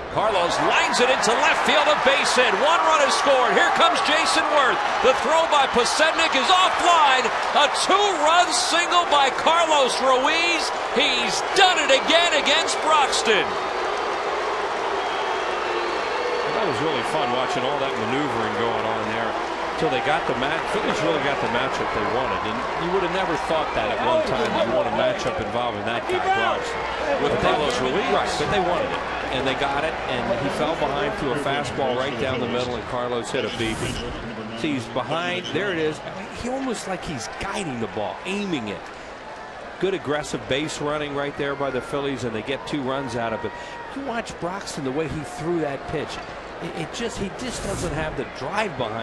Carlos lines it into left field, a base hit. One run is scored. Here comes Jason Worth. The throw by Posednik is offline. A two-run single by Carlos Ruiz. He's done it again against Broxton. That was really fun watching all that maneuvering going on there until they got the match. Phillies really got the matchup they wanted, and you would have never thought that at one time that you want a matchup involving that guy Broxton with Carlos Ruiz. Right, but they wanted it, and they got it, and he fell behind through a fastball right down the middle, and Carlos hit a beat. See, he's behind. There it is. I mean, he almost like he's guiding the ball, aiming it. Good aggressive base running right there by the Phillies, and they get 2 runs out of it. You watch Broxton, the way he threw that pitch. He just doesn't have the drive behind.